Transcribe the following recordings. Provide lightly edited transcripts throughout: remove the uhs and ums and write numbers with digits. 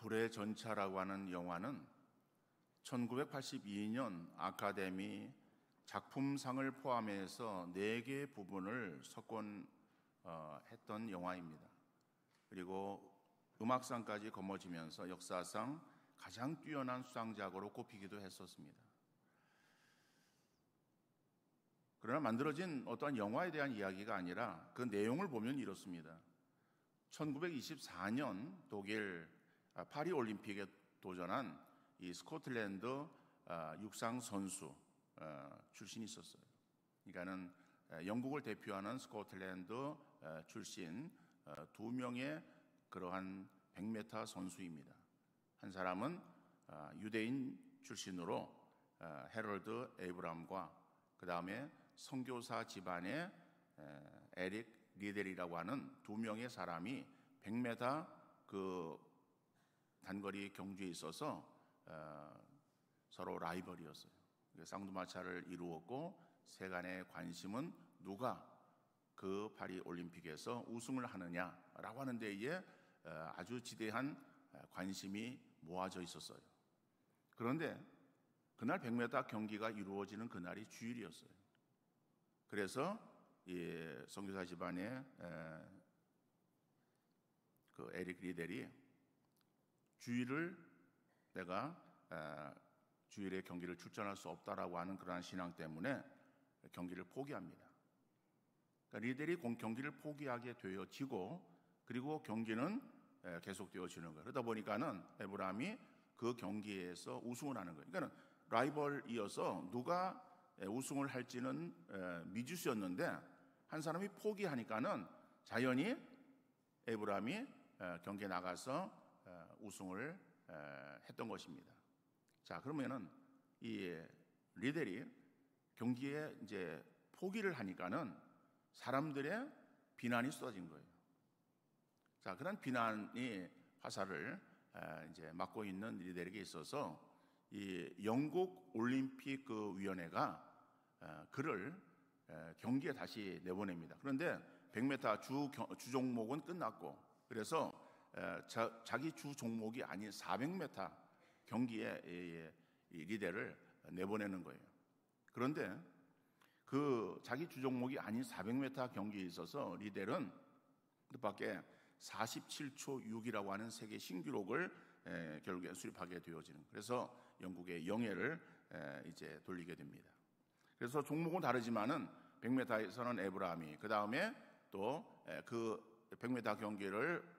불의 전차라고 하는 영화는 1982년 아카데미 작품상을 포함해서 4개의 부분을 석권했던 영화입니다. 그리고 음악상까지 거머쥐면서 역사상 가장 뛰어난 수상작으로 꼽히기도 했었습니다. 그러나 만들어진 어떠한 영화에 대한 이야기가 아니라 그 내용을 보면 이렇습니다. 1924년 독일 파리 올림픽에 도전한 이 스코틀랜드 육상 선수 출신이 있었어요. 그러니까는 영국을 대표하는 스코틀랜드 출신 2명의 그러한 100m 선수입니다. 한 사람은 유대인 출신으로 해럴드 에이브람과 그 다음에 선교사 집안의 에릭 리델이라고 하는 2명의 사람이 100m 그 단거리 경주에 있어서 서로 라이벌이었어요. 쌍두마차를 이루었고 세간의 관심은 누가 그 파리 올림픽에서 우승을 하느냐라고 하는 데에 아주 지대한 관심이 모아져 있었어요. 그런데 그날 100m 경기가 이루어지는 그날이 주일이었어요. 그래서 이 선교사 집안의 그 에릭 리델이 주일을 내가 주일에 경기를 출전할 수 없다라고 하는 그러한 신앙 때문에 경기를 포기합니다. 그러니까 리델이 경기를 포기하게 되어지고 그리고 경기는 계속되어지는 거예요. 그러다 보니까는 에브람이 그 경기에서 우승을 하는 거예요. 그러니까 라이벌이어서 누가 우승을 할지는 미지수였는데 한 사람이 포기하니까는 자연히 에브람이 경기에 나가서 우승을 했던 것입니다. 자, 그러면은 이 리델이 경기에 이제 포기를 하니까는 사람들의 비난이 쏟아진 거예요. 자, 그런 비난이 화살을 이제 맞고 있는 리델에게 있어서 이 영국 올림픽 그 위원회가 그를 경기에 다시 내보냅니다. 그런데 100m 주 종목은 끝났고 그래서 자기 주 종목이 아닌 400m 경기에 리델을 내보내는 거예요. 그런데 그 자기 주 종목이 아닌 400m 경기에 있어서 리델은 뜻밖의 47초 6이라고 하는 세계 신기록을 결국에 수립하게 되어지는. 그래서 영국의 영예를 이제 돌리게 됩니다. 그래서 종목은 다르지만은 100m에서는 에브람이 그 다음에 또 그 100m 경기를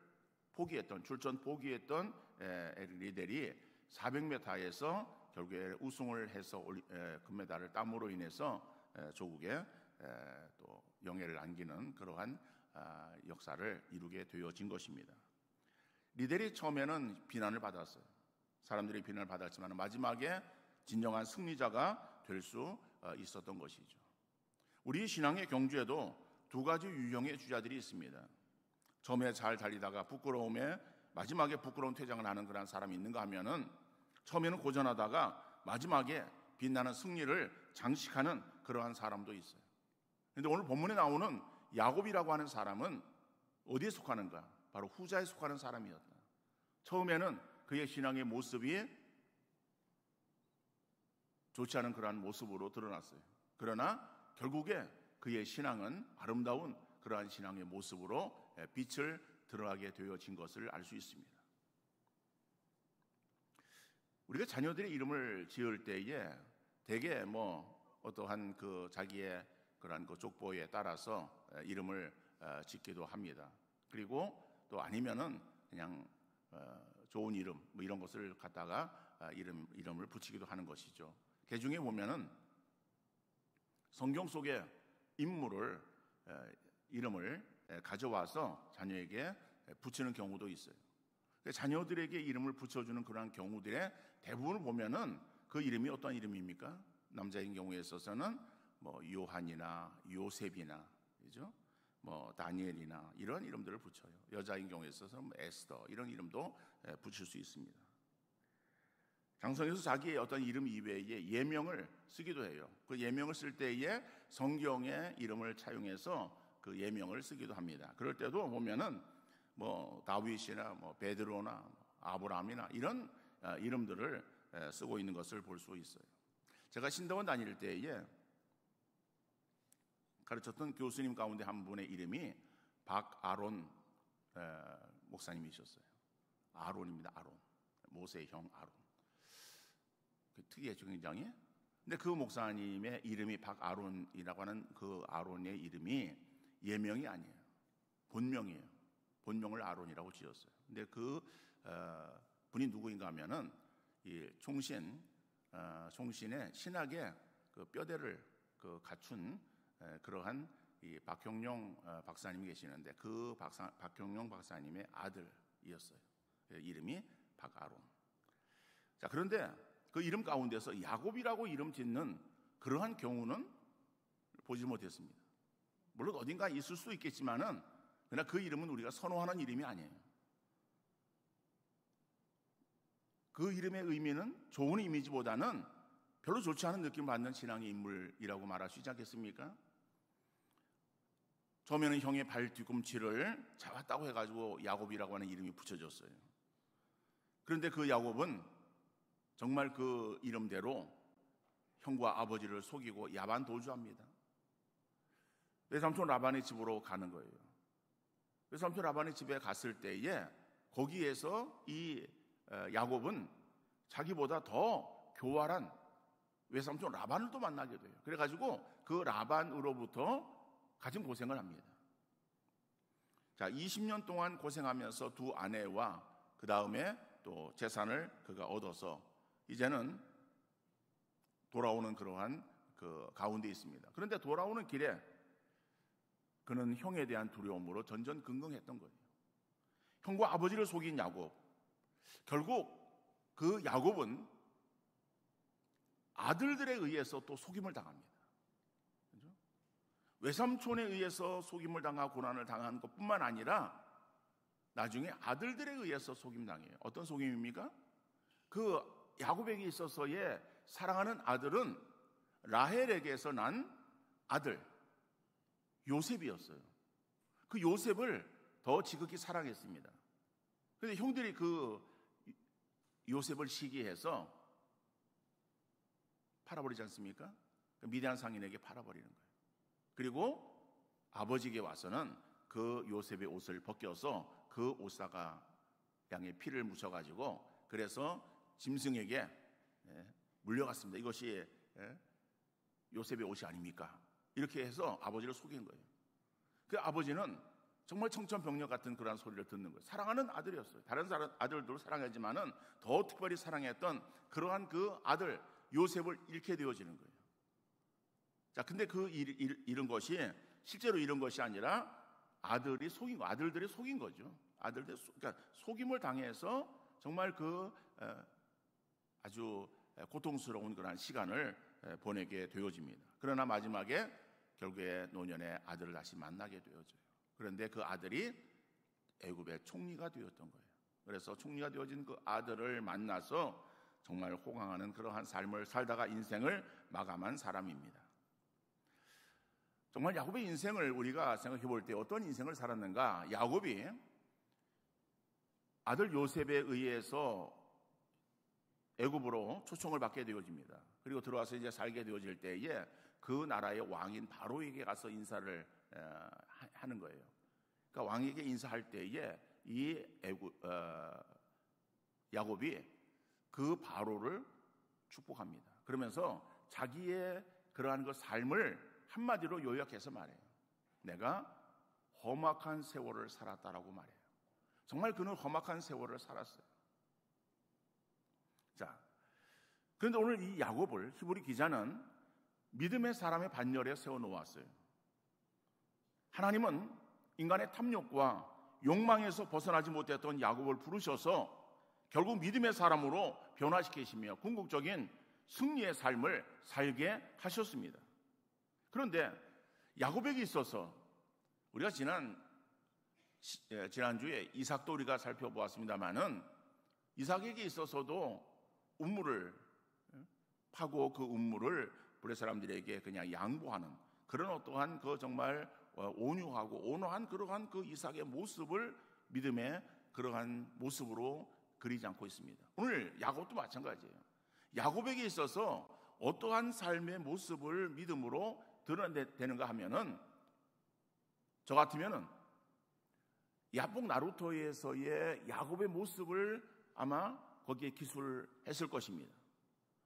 포기했던 출전 포기했던 에릭 리델이 400m에서 결국에 우승을 해서 금메달을 땀으로 인해서 조국에 또 영예를 안기는 그러한 역사를 이루게 되어진 것입니다. 리델이 처음에는 비난을 받았어요. 사람들이 비난을 받았지만 마지막에 진정한 승리자가 될 수 있었던 것이죠. 우리 신앙의 경주에도 2가지 유형의 주자들이 있습니다. 처음에 잘 달리다가 부끄러움에 마지막에 부끄러운 퇴장을 하는 그런 사람이 있는가 하면은 처음에는 고전하다가 마지막에 빛나는 승리를 장식하는 그러한 사람도 있어요. 그런데 오늘 본문에 나오는 야곱이라고 하는 사람은 어디에 속하는가? 바로 후자에 속하는 사람이었다. 처음에는 그의 신앙의 모습이 좋지 않은 그러한 모습으로 드러났어요. 그러나 결국에 그의 신앙은 아름다운 그러한 신앙의 모습으로 빛을 드러나게 되어진 것을 알 수 있습니다. 우리가 자녀들의 이름을 지을 때에 대개 어떠한 그 자기의 그러한 그 족보에 따라서 이름을 짓기도 합니다. 그리고 또 아니면은 그냥 좋은 이름 이런 것을 갖다가 이름을 붙이기도 하는 것이죠. 그 중에 보면은 성경 속의 인물을 이름을 가져와서 자녀에게 붙이는 경우도 있어요. 자녀들에게 이름을 붙여주는 그러한 경우들의 대부분을 보면은 그 이름이 어떤 이름입니까? 남자인 경우에 있어서는 요한이나 요셉이나, 그죠? 다니엘이나 이런 이름들을 붙여요. 여자인 경우에 있어서는 에스더 이런 이름도 붙일 수 있습니다. 장성에서 자기의 어떤 이름 이외에 예명을 쓰기도 해요. 그 예명을 쓸 때에 성경의 이름을 차용해서 그 예명을 쓰기도 합니다. 그럴 때도 보면은 다윗이나 베드로나 아브라함이나 이런 이름들을 쓰고 있는 것을 볼 수 있어요. 제가 신대원 다닐 때에 가르쳤던 교수님 가운데 한 분의 이름이 박아론 목사님이셨어요. 아론입니다. 아론. 모세의 형 아론. 특이했죠, 굉장히. 근데 그 목사님의 이름이 박아론이라고 하는 그 아론의 이름이 예명이 아니에요. 본명이에요. 본명을 아론이라고 지었어요. 근데 그 분이 누구인가 하면은 이 총신의 신학의 그 뼈대를 갖춘 그러한 이 박형룡 박사님이 계시는데 그 박형룡 박사님의 아들이었어요. 이름이 박아론. 자, 그런데 그 이름 가운데서 야곱이라고 이름 짓는 그러한 경우는 보지 못했습니다. 물론 어딘가 있을 수 있겠지만은 그러나 그 이름은 우리가 선호하는 이름이 아니에요. 그 이름의 의미는 좋은 이미지보다는 별로 좋지 않은 느낌을 받는 신앙의 인물이라고 말할 수 있지 않겠습니까? 처음에는 형의 발 뒤꿈치를 잡았다고 해가지고 야곱이라고 하는 이름이 붙여졌어요. 그런데 그 야곱은 정말 그 이름대로 형과 아버지를 속이고 야반 도주합니다. 외삼촌 라반의 집으로 가는 거예요. 외삼촌 라반의 집에 갔을 때에 거기에서 이 야곱은 자기보다 더 교활한 외삼촌 라반을 또 만나게 돼요. 그래가지고 그 라반으로부터 가진 고생을 합니다. 자, 20년 동안 고생하면서 두 아내와 그 다음에 또 재산을 그가 얻어서 이제는 돌아오는 그러한 그 가운데 있습니다. 그런데 돌아오는 길에 그는 형에 대한 두려움으로 전전긍긍했던 거예요. 형과 아버지를 속인 야곱. 결국 그 야곱은 아들들에 의해서 또 속임을 당합니다. 그렇죠? 외삼촌에 의해서 속임을 당하고 고난을 당한 것뿐만 아니라 나중에 아들들에 의해서 속임당해요. 어떤 속임입니까? 그 야곱에게 있어서의 사랑하는 아들은 라헬에게서 난 아들 요셉이었어요. 그 요셉을 더 지극히 사랑했습니다. 그런데 형들이 그 요셉을 시기해서 팔아버리지 않습니까? 미디안 상인에게 팔아버리는 거예요. 그리고 아버지에게 와서는 그 요셉의 옷을 벗겨서 그 옷사가 양의 피를 묻혀가지고 그래서 짐승에게 물려갔습니다. 이것이 요셉의 옷이 아닙니까? 이렇게 해서 아버지를 속인 거예요. 그 아버지는 정말 청천벽력 같은 그런 소리를 듣는 거예요. 사랑하는 아들이었어요. 다른 아들도 사랑하지만은 더 특별히 사랑했던 그러한 그 아들 요셉을 잃게 되어지는 거예요. 자, 근데 그 잃은 것이 실제로 잃은 것이 아니라 아들들이 속인 거죠. 그러니까 속임을 당해서 정말 그 아주 고통스러운 그런 시간을 보내게 되어집니다. 그러나 마지막에 결국에 노년의 아들을 다시 만나게 되어져요. 그런데 그 아들이 애굽의 총리가 되었던 거예요. 그래서 총리가 되어진 그 아들을 만나서 정말 호강하는 그러한 삶을 살다가 인생을 마감한 사람입니다. 정말 야곱의 인생을 우리가 생각해 볼 때 어떤 인생을 살았는가? 야곱이 아들 요셉에 의해서 애굽으로 초청을 받게 되어집니다. 그리고 들어와서 이제 살게 되어질 때에 그 나라의 왕인 바로에게 가서 인사를 하는 거예요. 그러니까 왕에게 인사할 때에 이 야곱이 그 바로를 축복합니다. 그러면서 자기의 그러한 그 삶을 한마디로 요약해서 말해요. 내가 험악한 세월을 살았다라고 말해요. 정말 그는 험악한 세월을 살았어요. 자, 그런데 오늘 이 야곱을 히브리 기자는 믿음의 사람의 반열에 세워놓았어요. 하나님은 인간의 탐욕과 욕망에서 벗어나지 못했던 야곱을 부르셔서 결국 믿음의 사람으로 변화시키시며 궁극적인 승리의 삶을 살게 하셨습니다. 그런데 야곱에게 있어서 우리가 지난주에 이삭도 우리가 살펴보았습니다마는 이삭에게 있어서도 운물을 파고 그 운물을 블레 사람들에게 그냥 양보하는 그런 어떠한 그 정말 온유하고 온화한 그러한 그 이삭의 모습을 믿음의 그러한 모습으로 그리지 않고 있습니다. 오늘 야곱도 마찬가지예요. 야곱에게 있어서 어떠한 삶의 모습을 믿음으로 드러내는가 하면은, 저 같으면은 야복 나루토에서의 야곱의 모습을 아마 거기에 기술했을 것입니다.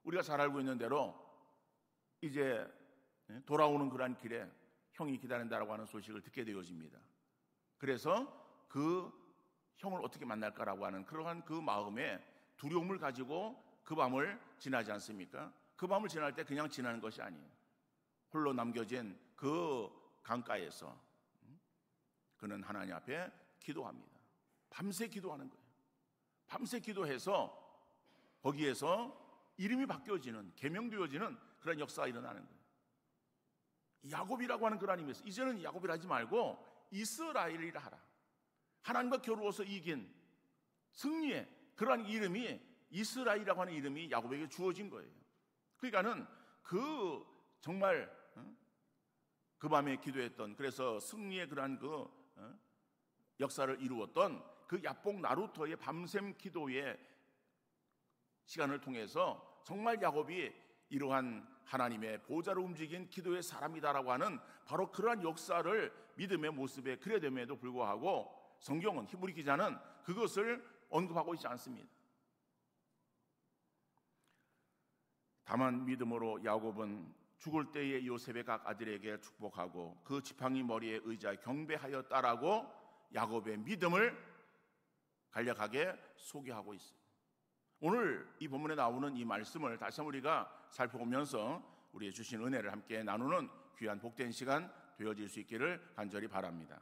우리가 잘 알고 있는 대로 이제 돌아오는 그러한 길에 형이 기다린다라고 하는 소식을 듣게 되어집니다. 그래서 그 형을 어떻게 만날까라고 하는 그러한 그 마음에 두려움을 가지고 그 밤을 지나지 않습니까? 그 밤을 지날 때 그냥 지나는 것이 아니에요. 홀로 남겨진 그 강가에서 그는 하나님 앞에 기도합니다. 밤새 기도하는 거예요. 밤새 기도해서 거기에서 이름이 바뀌어지는, 개명되어지는 그런 역사가 일어나는 거예요. 야곱이라고 하는 그런 의미에서 이제는 야곱이라 하지 말고 이스라엘이라 하라. 하나님과 겨루어서 이긴 승리의 그러한 이름이, 이스라엘이라고 하는 이름이 야곱에게 주어진 거예요. 그러니까는 그 정말 그 밤에 기도했던, 그래서 승리의 그러한 그 역사를 이루었던 그 야복 나루토의 밤샘 기도의 시간을 통해서 정말 야곱이 이러한 하나님의 보좌로 움직인 기도의 사람이다라고 하는 바로 그러한 역사를 믿음의 모습에 그려됨에도 불구하고 성경은, 히브리 기자는 그것을 언급하고 있지 않습니다. 다만 믿음으로 야곱은 죽을 때에 요셉의 각 아들에게 축복하고 그 지팡이 머리에 의지하여 경배하였다라고 야곱의 믿음을 간략하게 소개하고 있어요. 오늘 이 본문에 나오는 이 말씀을 다시 한번 우리가 살펴보면서 우리의 주신 은혜를 함께 나누는 귀한 복된 시간 되어질 수 있기를 간절히 바랍니다.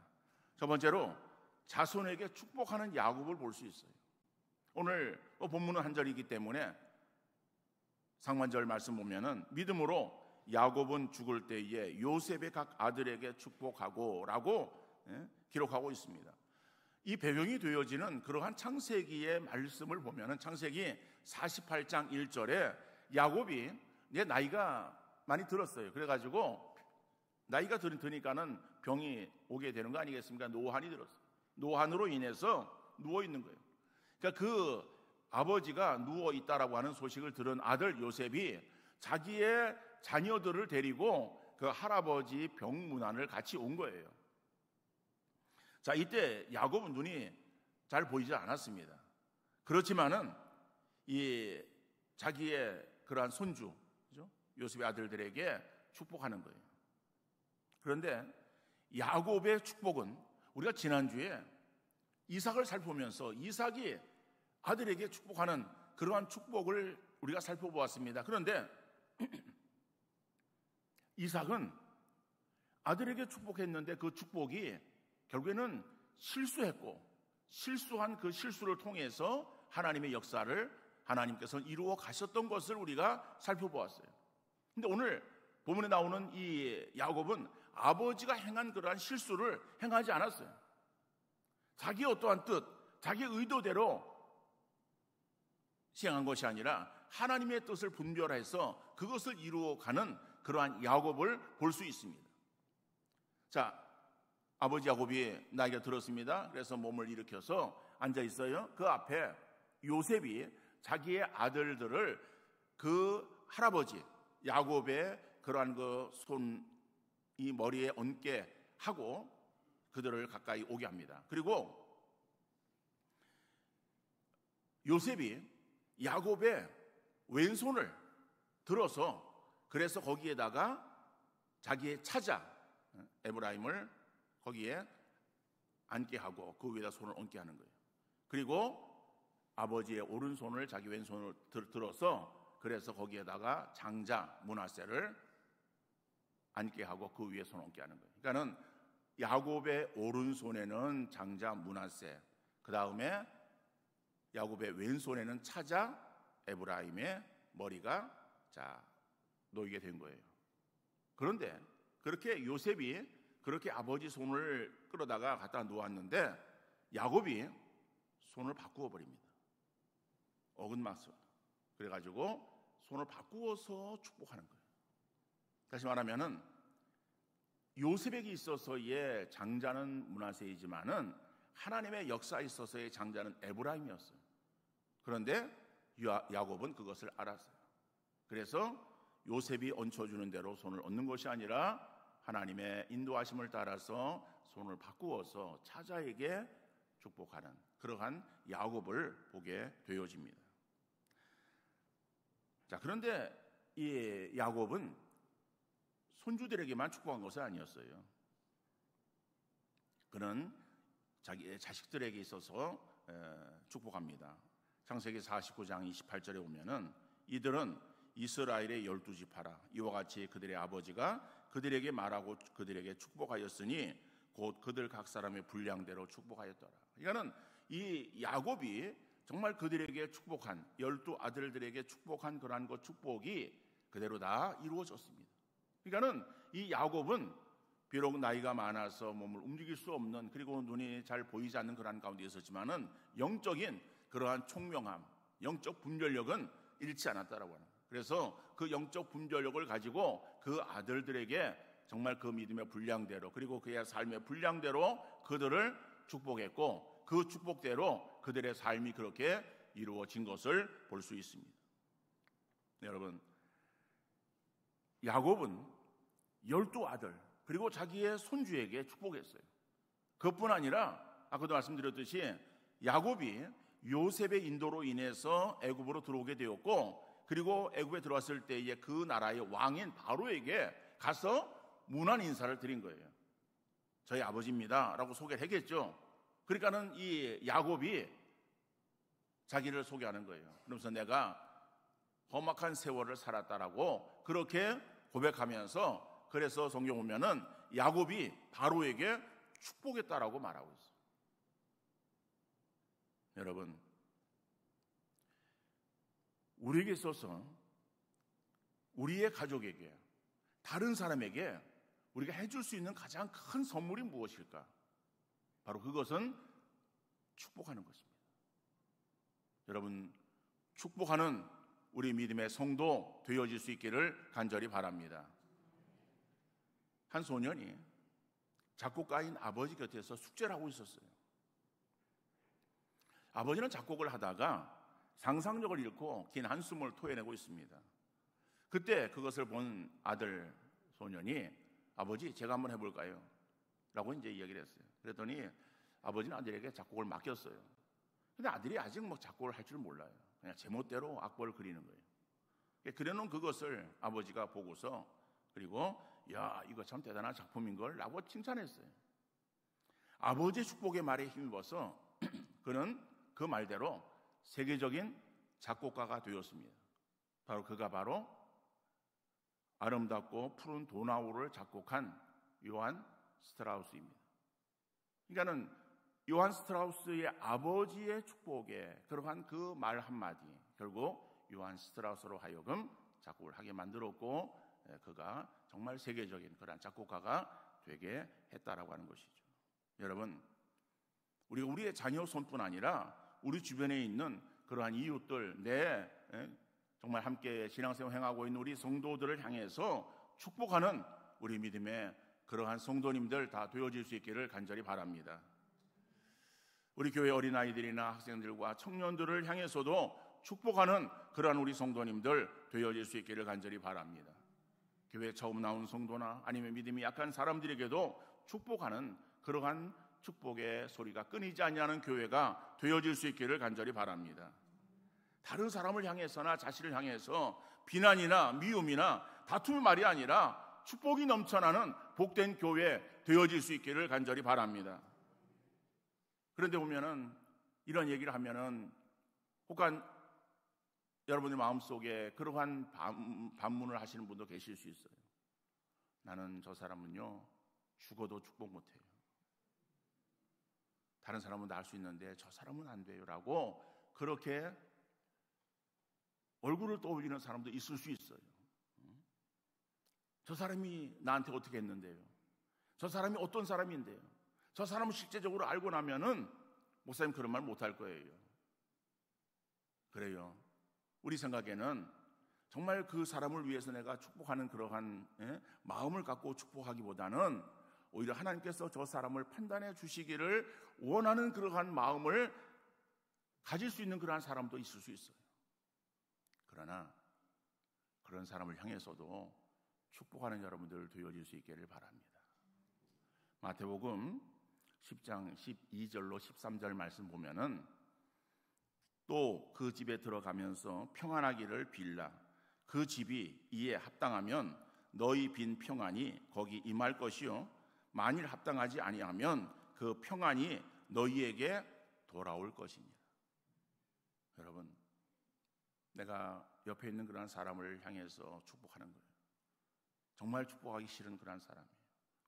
첫 번째로 자손에게 축복하는 야곱을 볼 수 있어요. 오늘 본문은 한 절이기 때문에 상반절 말씀 보면은 믿음으로 야곱은 죽을 때에 요셉의 각 아들에게 축복하고 라고 기록하고 있습니다. 이 배경이 되어지는 그러한 창세기의 말씀을 보면은 창세기 48장 1절에 야곱이 이제 나이가 많이 들었어요. 그래가지고 나이가 드니까는 병이 오게 되는 거 아니겠습니까? 노환이 들었어요. 노환으로 인해서 누워 있는 거예요. 그러니까 그 아버지가 누워 있다라고 하는 소식을 들은 아들 요셉이 자기의 자녀들을 데리고 그 할아버지 병문안을 같이 온 거예요. 자, 이때 야곱은 눈이 잘 보이지 않았습니다. 그렇지만은 이 자기의 그러한 손주, 그죠? 요셉의 아들들에게 축복하는 거예요. 그런데 야곱의 축복은 우리가 지난주에 이삭을 살펴보면서 이삭이 아들에게 축복하는 그러한 축복을 우리가 살펴보았습니다. 그런데 이삭은 아들에게 축복했는데 그 축복이 결국에는 실수했고 실수한 그 실수를 통해서 하나님의 역사를 하나님께서 이루어 가셨던 것을 우리가 살펴보았어요. 근데 오늘 본문에 나오는 이 야곱은 아버지가 행한 그러한 실수를 행하지 않았어요. 자기의 어떠한 뜻, 자기의 의도대로 시행한 것이 아니라 하나님의 뜻을 분별해서 그것을 이루어가는 그러한 야곱을 볼 수 있습니다. 자, 아버지 야곱이 나이가 들었습니다. 그래서 몸을 일으켜서 앉아 있어요. 그 앞에 요셉이 자기의 아들들을 그 할아버지 야곱의 그러한 그 손 이 머리에 얹게 하고 그들을 가까이 오게 합니다. 그리고 요셉이 야곱의 왼손을 들어서 그래서 거기에다가 자기의 차자 에브라임을 거기에 앉게 하고 그 위에다 손을 얹게 하는 거예요. 그리고 아버지의 오른손을 자기 왼손을 들어서 그래서 거기에다가 장자 므낫세를 앉게 하고 그 위에 손을 얹게 하는 거예요. 그러니까는 야곱의 오른손에는 장자 므낫세, 그 다음에 야곱의 왼손에는 차자 에브라임의 머리가 놓이게 된 거예요. 그런데 그렇게 요셉이 그렇게 아버지 손을 끌어다가 갖다 놓았는데 야곱이 손을 바꾸어 버립니다. 어긋맞어. 그래가지고 손을 바꾸어서 축복하는 거예요. 다시 말하면은 요셉에게 있어서의 장자는 므낫세이지만은 하나님의 역사에 있어서의 장자는 에브라임이었어요. 그런데 야곱은 그것을 알았어요. 그래서 요셉이 얹혀주는 대로 손을 얹는 것이 아니라 하나님의 인도하심을 따라서 손을 바꾸어서 차자에게 축복하는 그러한 야곱을 보게 되어집니다. 자, 그런데 이 야곱은 손주들에게만 축복한 것은 아니었어요. 그는 자기의 자식들에게 있어서 축복합니다. 창세기 49장 28절에 보면은 이들은 이스라엘의 12지파라 이와 같이 그들의 아버지가 그들에게 말하고 그들에게 축복하였으니 곧 그들 각 사람의 분량대로 축복하였더라. 그러니까는 이 야곱이 정말 그들에게 축복한 12 아들들에게 축복한 그러한 것 축복이 그대로 다 이루어졌습니다. 그러니까는 이 야곱은 비록 나이가 많아서 몸을 움직일 수 없는 그리고 눈이 잘 보이지 않는 그러한 가운데 있었지만은 영적인 그러한 총명함, 영적 분별력은 잃지 않았다라고 하는 거예요. 그래서 그 영적 분별력을 가지고 그 아들들에게 정말 그 믿음의 분량대로 그리고 그의 삶의 분량대로 그들을 축복했고 그 축복대로 그들의 삶이 그렇게 이루어진 것을 볼 수 있습니다. 여러분, 야곱은 12 아들 그리고 자기의 손주에게 축복했어요. 그것뿐 아니라 아까도 말씀드렸듯이 야곱이 요셉의 인도로 인해서 애굽으로 들어오게 되었고 그리고 애굽에 들어왔을 때에 그 나라의 왕인 바로에게 가서 문안 인사를 드린 거예요. 저희 아버지입니다 라고 소개를 했겠죠. 그러니까는 이 야곱이 자기를 소개하는 거예요. 그러면서 내가 험악한 세월을 살았다라고 그렇게 고백하면서 그래서 성경 보면은 야곱이 바로에게 축복했다라고 말하고 있어요. 여러분, 우리에게 있어서 우리의 가족에게 다른 사람에게 우리가 해줄 수 있는 가장 큰 선물이 무엇일까? 바로 그것은 축복하는 것입니다. 여러분, 축복하는 우리 믿음의 성도 되어질 수 있기를 간절히 바랍니다. 한 소년이 작곡가인 아버지 곁에서 숙제를 하고 있었어요. 아버지는 작곡을 하다가 상상력을 잃고 긴 한숨을 토해내고 있습니다. 그때 그것을 본 아들 소년이 아버지 제가 한번 해볼까요? 라고 이제 이야기를 했어요. 그랬더니 아버지는 아들에게 작곡을 맡겼어요. 근데 아들이 아직 뭐 작곡을 할 줄 몰라요. 그냥 제멋대로 악보를 그리는 거예요. 그려놓은 그것을 아버지가 보고서 그리고 야 이거 참 대단한 작품인걸 라고 칭찬했어요. 아버지의 축복의 말에 힘입어서 그는 그 말대로 세계적인 작곡가가 되었습니다. 바로 아름답고 푸른 도나우를 작곡한 요한 스트라우스입니다. 그러니까는 요한 스트라우스의 아버지의 축복에 그러한 그 말 한마디 결국 요한 스트라우스로 하여금 작곡을 하게 만들었고 그가 정말 세계적인 그러한 작곡가가 되게 했다라고 하는 것이죠. 여러분, 우리가 우리의 자녀 손뿐 아니라 우리 주변에 있는 그러한 이웃들, 정말 함께 신앙생활 행하고 있는 우리 성도들을 향해서 축복하는 우리 믿음의 그러한 성도님들 다 되어질 수 있기를 간절히 바랍니다. 우리 교회 어린아이들이나 학생들과 청년들을 향해서도 축복하는 그러한 우리 성도님들 되어질 수 있기를 간절히 바랍니다. 교회에 처음 나온 성도나 아니면 믿음이 약한 사람들에게도 축복하는 그러한 축복의 소리가 끊이지 않는 교회가 되어질 수 있기를 간절히 바랍니다. 다른 사람을 향해서나 자신을 향해서 비난이나 미움이나 다툼의 말이 아니라 축복이 넘쳐나는 복된 교회 되어질 수 있기를 간절히 바랍니다. 그런데 보면은 이런 얘기를 하면은 혹한 여러분의 마음속에 그러한 반문을 하시는 분도 계실 수 있어요. 나는 저 사람은요 죽어도 축복 못해요. 다른 사람은 나 할 수 있는데 저 사람은 안 돼요 라고 그렇게 얼굴을 떠올리는 사람도 있을 수 있어요. 저 사람이 나한테 어떻게 했는데요? 저 사람이 어떤 사람인데요? 저 사람을 실제적으로 알고 나면은 목사님 그런 말 못할 거예요. 그래요. 우리 생각에는 정말 그 사람을 위해서 내가 축복하는 그러한 마음을 갖고 축복하기보다는 오히려 하나님께서 저 사람을 판단해 주시기를 원하는 그러한 마음을 가질 수 있는 그러한 사람도 있을 수 있어요. 그러나 그런 사람을 향해서도 축복하는 여러분들 되어질 수 있기를 바랍니다. 마태복음 10장 12절로 13절 말씀 보면은 또 그 집에 들어가면서 평안하기를 빌라. 그 집이 이에 합당하면 너희 빈 평안이 거기 임할 것이요 만일 합당하지 아니하면 그 평안이 너희에게 돌아올 것이니라. 여러분, 내가 옆에 있는 그런 사람을 향해서 축복하는 거예요. 정말 축복하기 싫은 그런 사람이에요.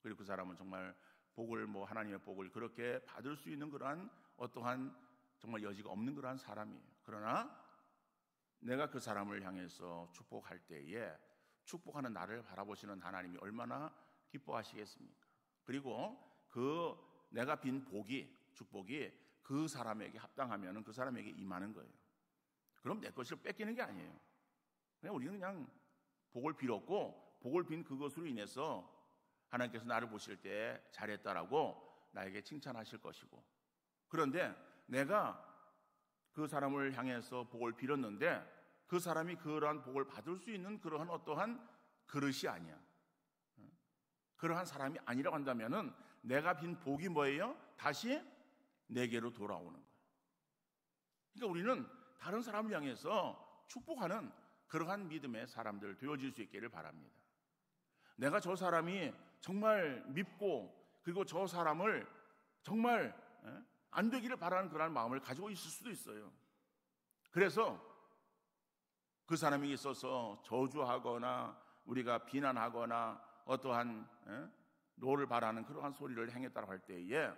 그리고 그 사람은 정말 복을 하나님의 복을 그렇게 받을 수 있는 그러한 어떠한 정말 여지가 없는 그러한 사람이에요. 그러나 내가 그 사람을 향해서 축복할 때에 축복하는 나를 바라보시는 하나님이 얼마나 기뻐하시겠습니까? 그리고 그 내가 빈 축복이 그 사람에게 합당하면 그 사람에게 임하는 거예요. 그럼 내 것을 뺏기는 게 아니에요. 우리는 그냥 복을 빌었고 복을 빈 그것으로 인해서 하나님께서 나를 보실 때 잘했다라고 나에게 칭찬하실 것이고, 그런데 내가 그 사람을 향해서 복을 빌었는데 그 사람이 그러한 복을 받을 수 있는 그러한 어떠한 그릇이 아니야. 그러한 사람이 아니라고 한다면은 내가 빈 복이 뭐예요? 다시 내게로 돌아오는 거예요. 그러니까 우리는 다른 사람을 향해서 축복하는 그러한 믿음의 사람들 되어질 수 있기를 바랍니다. 내가 저 사람이 정말 밉고 그리고 저 사람을 정말 안 되기를 바라는 그런 마음을 가지고 있을 수도 있어요. 그래서 그 사람에게 있어서 저주하거나 우리가 비난하거나 어떠한 노를 바라는 그러한 소리를 행했다고 할 때에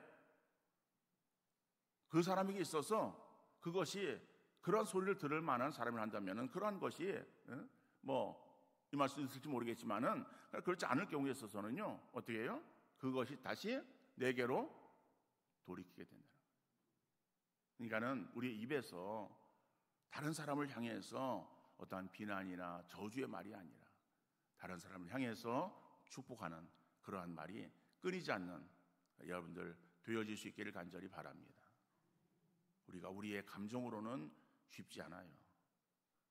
그 사람에게 있어서 그것이 그런 소리를 들을 만한 사람을 한다면 그러한 것이 이 말씀 있을지 모르겠지만은 그렇지 않을 경우에 있어서는요 어떻게 해요? 그것이 다시 내게로 돌이키게 된다는 거예요. 그러니까는 우리의 입에서 다른 사람을 향해서 어떠한 비난이나 저주의 말이 아니라 다른 사람을 향해서 축복하는 그러한 말이 끊이지 않는 여러분들 되어질 수 있기를 간절히 바랍니다. 우리가 우리의 감정으로는 쉽지 않아요.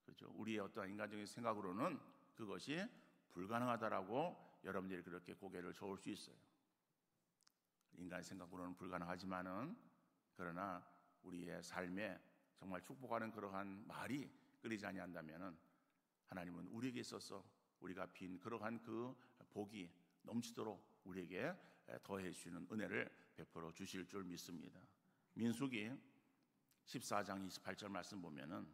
그렇죠? 우리의 어떠한 인간적인 생각으로는 그것이 불가능하다라고 여러분들이 그렇게 고개를 저을 수 있어요. 인간의 생각으로는 불가능하지만은 그러나 우리의 삶에 정말 축복하는 그러한 말이 끊이지 아니한다면은 하나님은 우리에게 있어서 우리가 빈 그러한 그 복이 넘치도록 우리에게 더해 주시는 은혜를 베풀어 주실 줄 믿습니다. 민수기 14장 28절 말씀 보면은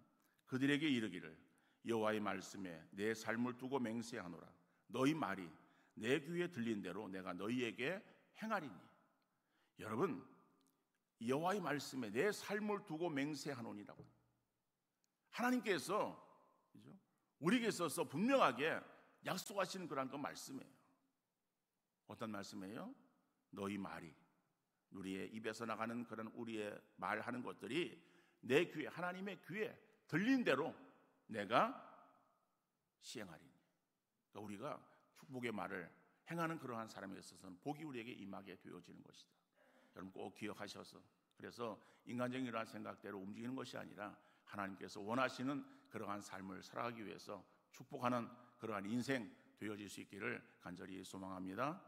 그들에게 이르기를 여호와의 말씀에 내 삶을 두고 맹세하노라. 너희 말이 내 귀에 들린 대로 내가 너희에게 행하리니. 여러분, 여호와의 말씀에 내 삶을 두고 맹세하노니라고. 하나님께서 우리에게 있어서 분명하게 약속하시는 그런 그 말씀이에요. 어떤 말씀이에요? 너희 말이, 우리의 입에서 나가는 그런 우리의 말하는 것들이 내 귀에, 하나님의 귀에 들린 대로 내가 시행하리니. 그러니까 우리가 축복의 말을 행하는 그러한 사람에 있어서는 복이 우리에게 임하게 되어지는 것이다. 여러분 꼭 기억하셔서, 그래서 인간적인 이러한 생각대로 움직이는 것이 아니라 하나님께서 원하시는 그러한 삶을 살아가기 위해서 축복하는 그러한 인생 되어질 수 있기를 간절히 소망합니다.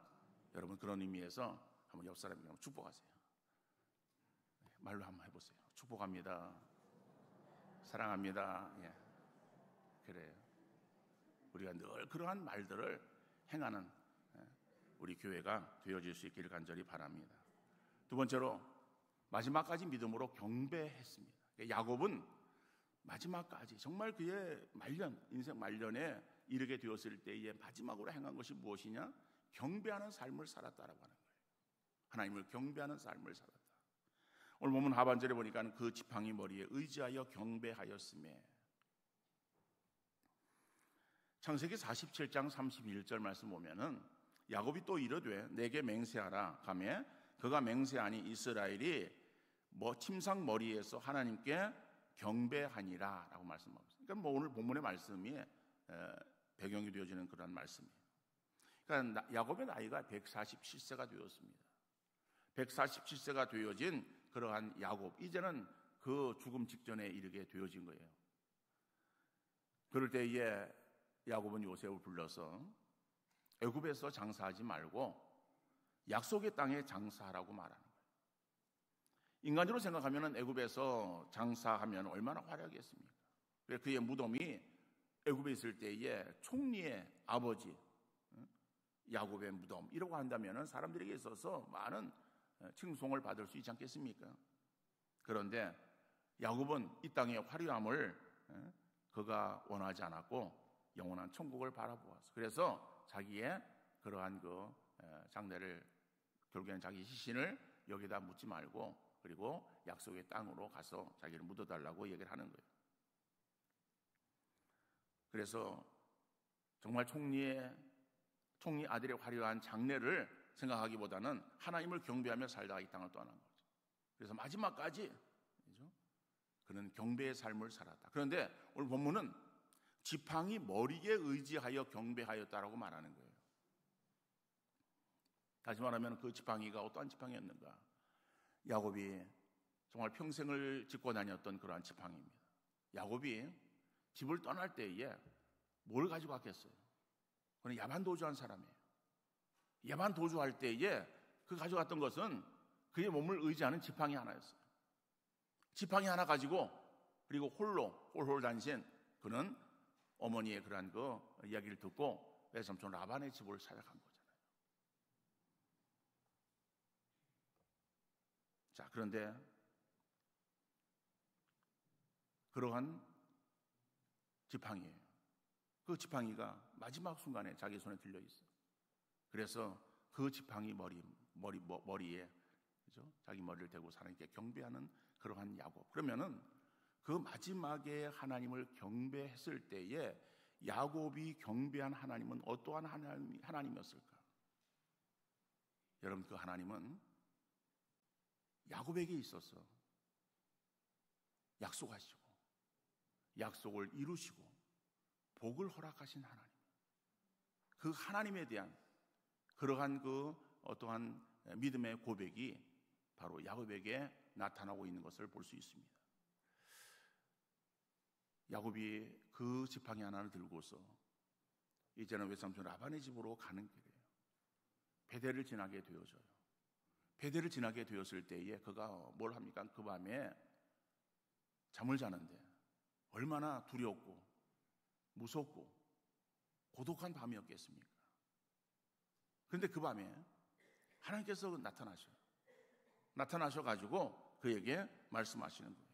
여러분 그런 의미에서 한번 옆 사람에게 한번 축복하세요. 말로 한번 해보세요. 축복합니다. 사랑합니다. 예. 그래요. 우리가 늘 그러한 말들을 행하는 우리 교회가 되어질 수 있기를 간절히 바랍니다. 두 번째로 마지막까지 믿음으로 경배했습니다. 야곱은 마지막까지 정말 그의 인생 말년에 이르게 되었을 때에 마지막으로 행한 것이 무엇이냐? 경배하는 삶을 살았다라고 하는 거예요. 하나님을 경배하는 삶을 살았다. 오늘 본문 하반절에 보니까 그 지팡이 머리에 의지하여 경배하였음에, 창세기 47장 31절 말씀 보면은 야곱이 또 이르되 내게 맹세하라 가매 그가 맹세하니 이스라엘이 침상 머리에서 하나님께 경배하니라라고 말씀합니다. 그러니까 오늘 본문의 말씀이 배경이 되어지는 그런 말씀이에요. 그러니까 야곱의 나이가 147세가 되었습니다. 147세가 되어진 그러한 야곱, 이제는 그 죽음 직전에 이르게 되어진 거예요. 그럴 때에 야곱은 요셉을 불러서 애굽에서 장사하지 말고 약속의 땅에 장사하라고 말하는 거예요. 인간적으로 생각하면 애굽에서 장사하면 얼마나 화려하겠습니까? 그의 무덤이 애굽에 있을 때에 총리의 아버지 야곱의 무덤이라고 한다면 사람들에게 있어서 많은 칭송을 받을 수 있지 않겠습니까? 그런데 야곱은 이 땅의 화려함을 그가 원하지 않았고 영원한 천국을 바라보았어. 그래서 자기의 그러한 그 장래를 결국에는 자기 시신을 여기다 묻지 말고 그리고 약속의 땅으로 가서 자기를 묻어달라고 얘기를 하는 거예요. 그래서 정말 총리 아들의 화려한 장래를 생각하기보다는 하나님을 경배하며 살다가 이 땅을 떠난 거죠. 그래서 마지막까지 그는 경배의 삶을 살았다. 그런데 오늘 본문은 지팡이 머리에 의지하여 경배하였다라고 말하는 거예요. 다시 말하면 그 지팡이가 어떠한 지팡이였는가? 야곱이 정말 평생을 짚고 다녔던 그러한 지팡이입니다. 야곱이 집을 떠날 때에 뭘 가지고 갔겠어요? 그는 야반 도주한 사람이에요. 야반 도주할 때에 그 가져갔던 것은 그의 몸을 의지하는 지팡이 하나였어요. 지팡이 하나 가지고 그리고 홀홀 단신 그는 어머니의 그러한 그 이야기를 듣고 외삼촌 라반의 집을 찾아간 거잖아요. 자, 그런데 그러한 지팡이예요. 그 지팡이가 마지막 순간에 자기 손에 들려 있어요. 그래서 그 지팡이 머리에 그죠? 자기 머리를 대고 하나님께 경배하는 그러한 야곱. 그러면은 그 마지막에 하나님을 경배했을 때에 야곱이 경배한 하나님은 어떠한 하나님이었을까? 여러분, 그 하나님은 야곱에게 있어서 약속하시고 약속을 이루시고 복을 허락하신 하나님. 그 하나님에 대한 그러한 그 어떠한 믿음의 고백이 바로 야곱에게 나타나고 있는 것을 볼 수 있습니다. 야곱이 그 지팡이 하나를 들고서 이제는 외삼촌 라반의 집으로 가는 길이에요. 베델을 지나게 되어져요. 베델을 지나게 되었을 때에 그가 뭘 합니까? 그 밤에 잠을 자는데 얼마나 두렵고 무섭고 고독한 밤이었겠습니까? 그런데 그 밤에 하나님께서 나타나셔가지고 그에게 말씀하시는 거예요.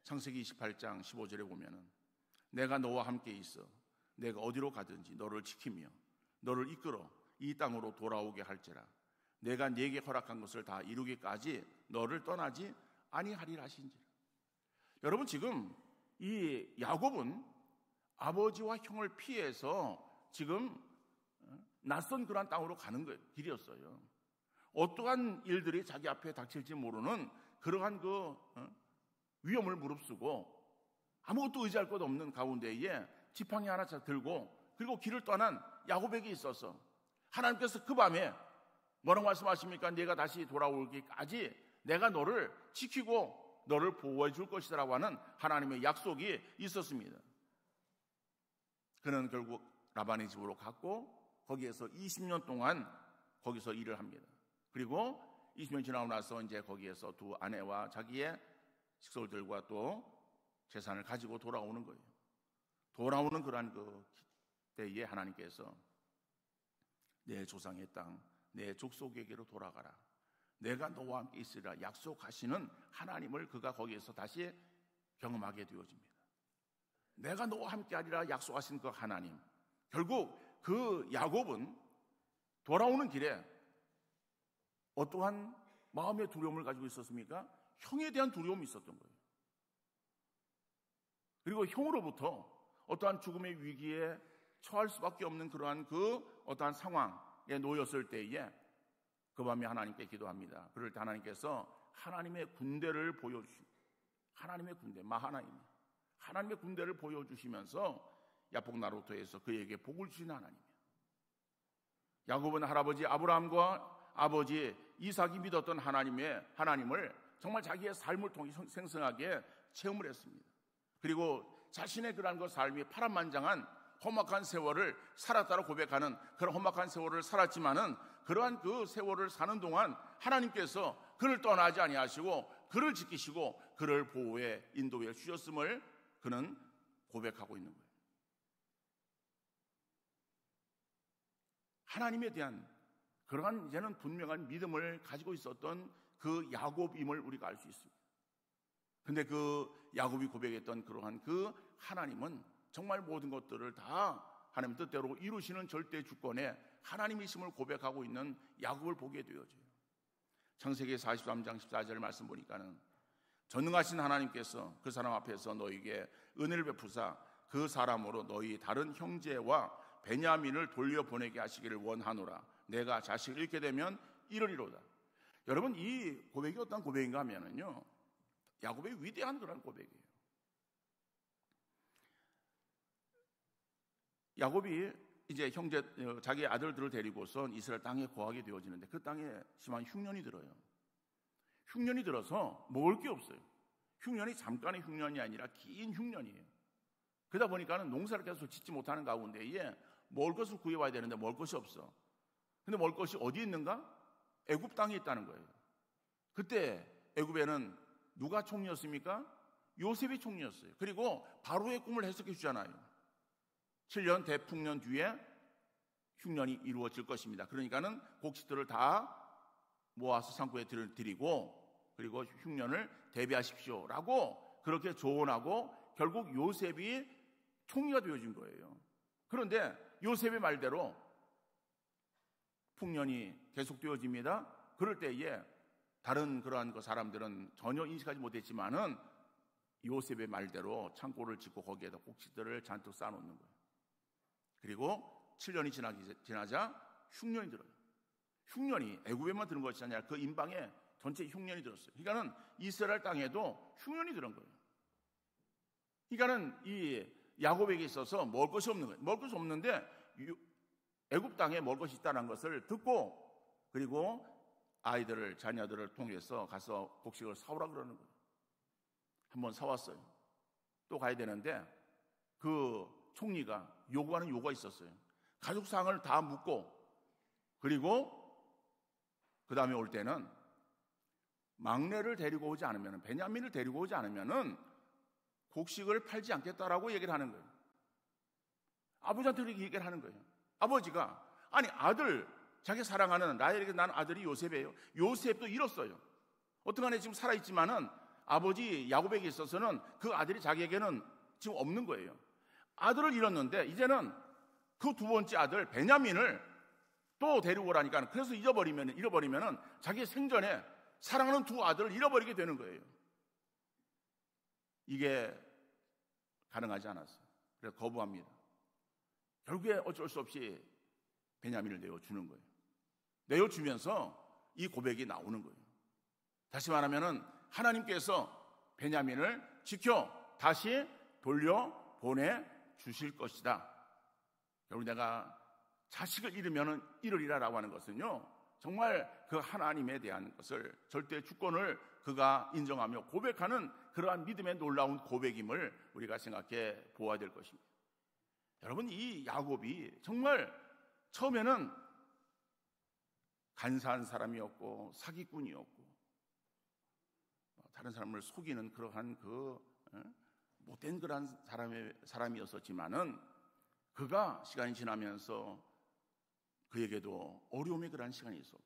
창세기 28장 15절에 보면은 내가 너와 함께 있어 내가 어디로 가든지 너를 지키며 너를 이끌어 이 땅으로 돌아오게 할지라 내가 네게 허락한 것을 다 이루기까지 너를 떠나지 아니하리라 하신지라. 여러분, 지금 이 야곱은 아버지와 형을 피해서 지금 낯선 그런 땅으로 가는 거예요. 길이었어요. 어떠한 일들이 자기 앞에 닥칠지 모르는 그러한 그 위험을 무릅쓰고 아무것도 의지할 것 없는 가운데에 지팡이 하나 들고 그리고 길을 떠난 야곱에게 있어서 하나님께서 그 밤에 뭐라고 말씀하십니까? 네가 다시 돌아오기까지 내가 너를 지키고 너를 보호해 줄 것이라고 하는 하나님의 약속이 있었습니다. 그는 결국 라반의 집으로 갔고 거기에서 20년 동안 거기서 일을 합니다. 그리고 20년 지나고 나서 이제 거기에서 두 아내와 자기의 식솔들과 또 재산을 가지고 돌아오는 거예요. 돌아오는 그러한 그 때에 하나님께서 내 조상의 땅, 내 족속에게로 돌아가라. 내가 너와 함께 있으리라 약속하시는 하나님을 그가 거기에서 다시 경험하게 되어집니다. 내가 너와 함께 하리라 약속하신 그 하나님. 결국 그 야곱은 돌아오는 길에 어떠한 마음의 두려움을 가지고 있었습니까? 형에 대한 두려움이 있었던 거예요. 그리고 형으로부터 어떠한 죽음의 위기에 처할 수밖에 없는 그러한 그 어떠한 상황에 놓였을 때에 그 밤에 하나님께 기도합니다. 그럴 때 하나님께서 하나님의 군대를 보여주십니다. 하나님의 군대, 하나님의 군대를 보여주시면서 야복 나루토에서 그에게 복을 주시는 하나님이에요. 야곱은 할아버지 아브라함과 아버지 이삭이 믿었던 하나님을 정말 자기의 삶을 통해 생생하게 체험을 했습니다. 그리고 자신의 그러한 그 삶이 파란만장한 험악한 세월을 살았다고 고백하는 그런 험악한 세월을 살았지만은 그러한 그 세월을 사는 동안 하나님께서 그를 떠나지 아니하시고 그를 지키시고 그를 보호해 인도해 주셨음을 그는 고백하고 있는 거예요. 하나님에 대한 그러한 이제는 분명한 믿음을 가지고 있었던 그 야곱임을 우리가 알 수 있습니다. 근데 그 야곱이 고백했던 그러한 그 하나님은 정말 모든 것들을 다 하나님 뜻대로 이루시는 절대 주권에 하나님이심을 고백하고 있는 야곱을 보게 되어져요. 창세기 43장 14절 말씀 보니까는 전능하신 하나님께서 그 사람 앞에서 너에게 은혜를 베푸사 그 사람으로 너희 다른 형제와 베냐민을 돌려보내게 하시기를 원하노라. 내가 자식을 잃게 되면 이르리로다. 여러분, 이 고백이 어떤 고백인가 하면은요, 야곱의 위대한 그런 고백이에요. 야곱이 이제 자기 아들들을 데리고선 이스라엘 땅에 거하게 되어지는데 그 땅에 심한 흉년이 들어요. 흉년이 들어서 먹을 게 없어요. 흉년이 잠깐의 흉년이 아니라 긴 흉년이에요. 그러다 보니까는 농사를 계속 짓지 못하는 가운데에 먹을 것을 구해와야 되는데 먹을 것이 없어. 근데 먹을 것이 어디 있는가? 애굽 땅에 있다는 거예요. 그때 애굽에는 누가 총리였습니까? 요셉이 총리였어요. 그리고 바로의 꿈을 해석해 주잖아요. 7년 대풍년 뒤에 흉년이 이루어질 것입니다. 그러니까는 곡식들을 다 모아서 상구에 드리고 그리고 흉년을 대비하십시오라고 그렇게 조언하고 결국 요셉이 총리가 되어진 거예요. 그런데 요셉의 말대로 풍년이 계속되어집니다. 그럴 때에 다른 그러한 그 사람들은 전혀 인식하지 못했지만은 요셉의 말대로 창고를 짓고 거기에다 곡식들을 잔뜩 쌓아놓는 거예요. 그리고 7년이 지나자 흉년이 들어요. 흉년이 애굽에만 들은 것이 아니라 그 인방에 전체 흉년이 들었어요. 그러니까는 이스라엘 땅에도 흉년이 들은 거예요. 그러니까는 이 야곱에게 있어서 먹을 것이 없는 거예요. 먹을 것이 없는데 애굽 땅에 먹을 것이 있다는 것을 듣고 그리고 자녀들을 통해서 가서 곡식을 사오라 그러는 거예요. 한번 사왔어요. 또 가야 되는데 그 총리가 요구하는 요구가 있었어요. 가족상을 다 묻고 그리고 그 다음에 올 때는 막내를 데리고 오지 않으면 베냐민을 데리고 오지 않으면은 곡식을 팔지 않겠다라고 얘기를 하는 거예요. 아버지한테 이렇게 얘기를 하는 거예요. 아버지가 아니 자기 사랑하는 라헬에게 난 아들이 요셉이에요. 요셉도 잃었어요. 어떡하네 지금 살아있지만은 아버지 야곱에게 있어서는 그 아들이 자기에게는 지금 없는 거예요. 아들을 잃었는데 이제는 그 두 번째 아들 베냐민을 또 데리고 오라니까 그래서 잃어버리면은 자기 생전에 사랑하는 두 아들을 잃어버리게 되는 거예요. 이게 가능하지 않았어요. 그래서 거부합니다. 결국에 어쩔 수 없이 베냐민을 내어주는 거예요. 내어주면서 이 고백이 나오는 거예요. 다시 말하면은 하나님께서 베냐민을 지켜 다시 돌려보내 주실 것이다. 결국 내가 자식을 잃으면은 이르리라라고 하는 것은요, 정말 그 하나님에 대한 것을 절대 주권을 그가 인정하며 고백하는 그러한 믿음의 놀라운 고백임을 우리가 생각해 보아야 될 것입니다. 여러분, 이 야곱이 정말 처음에는 간사한 사람이었고 사기꾼이었고 다른 사람을 속이는 그러한 못된 그런 사람이었었지만은 그가 시간이 지나면서 그에게도 어려움의 그러한 시간이 있었고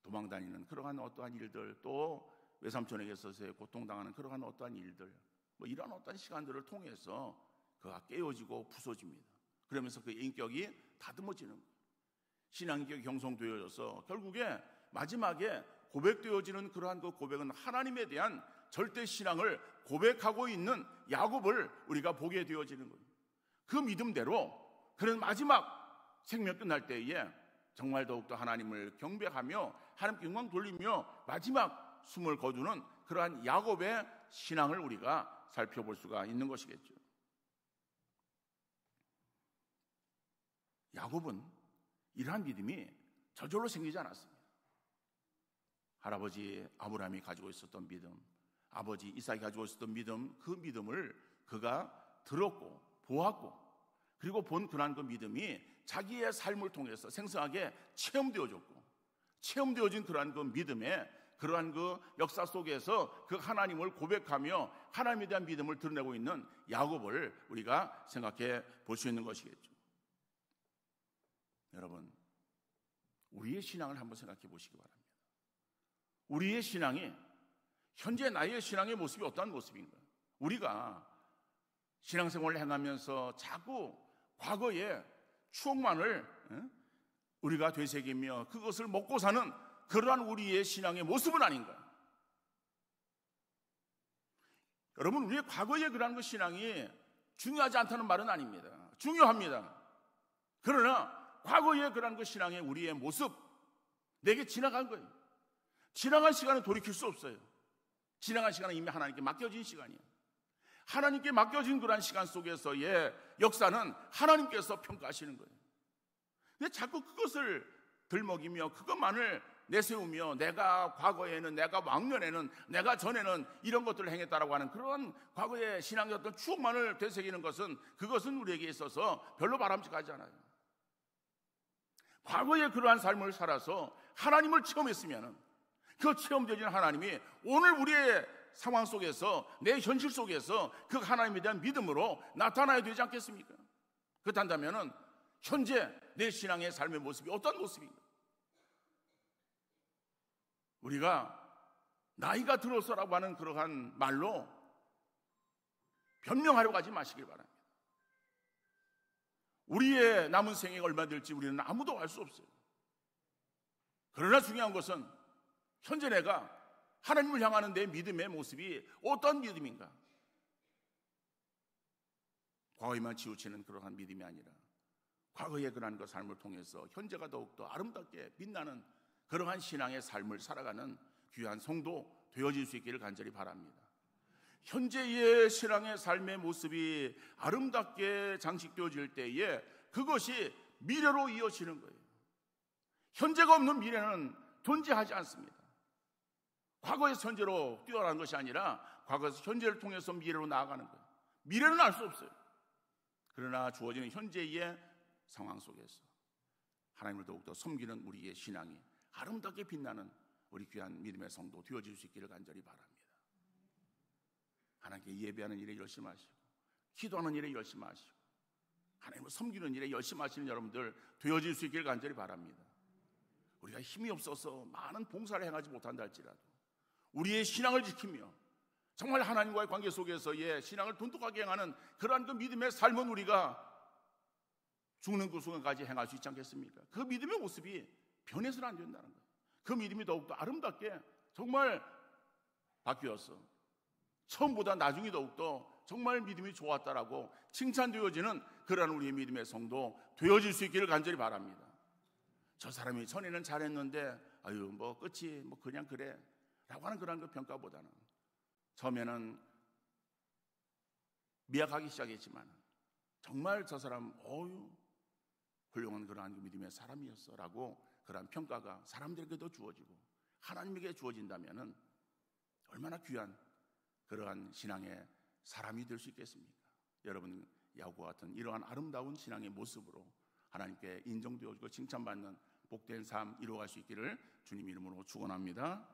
도망다니는 그러한 어떠한 일들 또 외삼촌에게 있어서 고통당하는 그러한 어떠한 일들 이러한 어떠한 시간들을 통해서 그가 깨어지고 부서집니다. 그러면서 그의 인격이 다듬어지는 거예요. 신앙인격이 형성되어져서 결국에 마지막에 고백되어지는 그러한 그 고백은 하나님에 대한 절대 신앙을 고백하고 있는 야곱을 우리가 보게 되어지는 거예요. 그 믿음대로 그는 마지막 생명 끝날 때에 정말 더욱더 하나님을 경배하며 하나님께 영광 돌리며 마지막 숨을 거두는 그러한 야곱의 신앙을 우리가 살펴볼 수가 있는 것이겠죠. 야곱은 이러한 믿음이 저절로 생기지 않았습니다. 할아버지 아브라함이 가지고 있었던 믿음, 아버지 이삭이 가지고 있었던 믿음, 그 믿음을 그가 들었고 보았고 그리고 본 그러한 그 믿음이 자기의 삶을 통해서 생생하게 체험되어졌고, 체험되어진 그러한 그 믿음에 그러한 그 역사 속에서 그 하나님을 고백하며 하나님에 대한 믿음을 드러내고 있는 야곱을 우리가 생각해 볼 수 있는 것이겠죠. 여러분, 우리의 신앙을 한번 생각해 보시기 바랍니다. 우리의 신앙이, 현재 나의 신앙의 모습이 어떠한 모습인가? 우리가 신앙생활을 행하면서 자꾸 과거의 추억만을 우리가 되새기며 그것을 먹고 사는 그러한 우리의 신앙의 모습은 아닌가? 여러분, 우리의 과거의 그러한 그 신앙이 중요하지 않다는 말은 아닙니다. 중요합니다. 그러나 과거의 그러한 그 신앙의 우리의 모습, 내게 지나간 거예요. 지나간 시간은 돌이킬 수 없어요. 지나간 시간은 이미 하나님께 맡겨진 시간이에요. 하나님께 맡겨진 그러한 시간 속에서의 역사는 하나님께서 평가하시는 거예요. 근데 자꾸 그것을 들먹이며 그것만을 내세우며 내가 과거에는, 내가 왕년에는, 내가 전에는 이런 것들을 행했다라고 하는 그런 과거의 신앙의 어떤 추억만을 되새기는 것은, 그것은 우리에게 있어서 별로 바람직하지 않아요. 과거에 그러한 삶을 살아서 하나님을 체험했으면 그 체험되어진 하나님이 오늘 우리의 상황 속에서, 내 현실 속에서 그 하나님에 대한 믿음으로 나타나야 되지 않겠습니까? 그렇다면 현재 내 신앙의 삶의 모습이 어떤 모습인가? 우리가 나이가 들어서라고 하는 그러한 말로 변명하려고 하지 마시길 바랍니다. 우리의 남은 생애가 얼마 될지 우리는 아무도 알 수 없어요. 그러나 중요한 것은 현재 내가 하나님을 향하는 내 믿음의 모습이 어떤 믿음인가? 과거에만 치우치는 그러한 믿음이 아니라 과거의 그러한 그 삶을 통해서 현재가 더욱더 아름답게 빛나는 그러한 신앙의 삶을 살아가는 귀한 성도 되어질 수 있기를 간절히 바랍니다. 현재의 신앙의 삶의 모습이 아름답게 장식되어질 때에 그것이 미래로 이어지는 거예요. 현재가 없는 미래는 존재하지 않습니다. 과거에서 현재로 뛰어나는 것이 아니라 과거에서 현재를 통해서 미래로 나아가는 거예요. 미래는 알 수 없어요. 그러나 주어지는 현재의 상황 속에서 하나님을 더욱더 섬기는 우리의 신앙이 아름답게 빛나는 우리 귀한 믿음의 성도 되어질 수 있기를 간절히 바랍니다. 하나님께 예배하는 일에 열심히 하시고, 기도하는 일에 열심히 하시고, 하나님을 섬기는 일에 열심히 하시는 여러분들 되어질 수 있기를 간절히 바랍니다. 우리가 힘이 없어서 많은 봉사를 행하지 못한다 할지라도 우리의 신앙을 지키며 정말 하나님과의 관계 속에서의 신앙을 돈독하게 행하는 그러한 그 믿음의 삶은 우리가 죽는 그 순간까지 행할 수 있지 않겠습니까? 그 믿음의 모습이 변해서는 안 된다는 거예요. 그 믿음이 더욱더 아름답게 정말 바뀌어서 처음보다 나중에 더욱더 정말 믿음이 좋았다라고 칭찬되어지는 그러한 우리의 믿음의 성도 되어질 수 있기를 간절히 바랍니다. 저 사람이 전에는 잘했는데 아유 뭐 끝이 뭐 그냥 그래 라고 하는 그런 그 평가보다는 처음에는 미약하기 시작했지만 정말 저 사람 훌륭한 그러한 믿음의 사람이었어 라고 그러한 평가가 사람들에게도 주어지고 하나님에게 주어진다면 얼마나 귀한 그러한 신앙의 사람이 될 수 있겠습니까? 여러분, 야곱과 같은 이러한 아름다운 신앙의 모습으로 하나님께 인정되어지고 칭찬받는 복된 삶 이루어갈 수 있기를 주님 이름으로 축원합니다.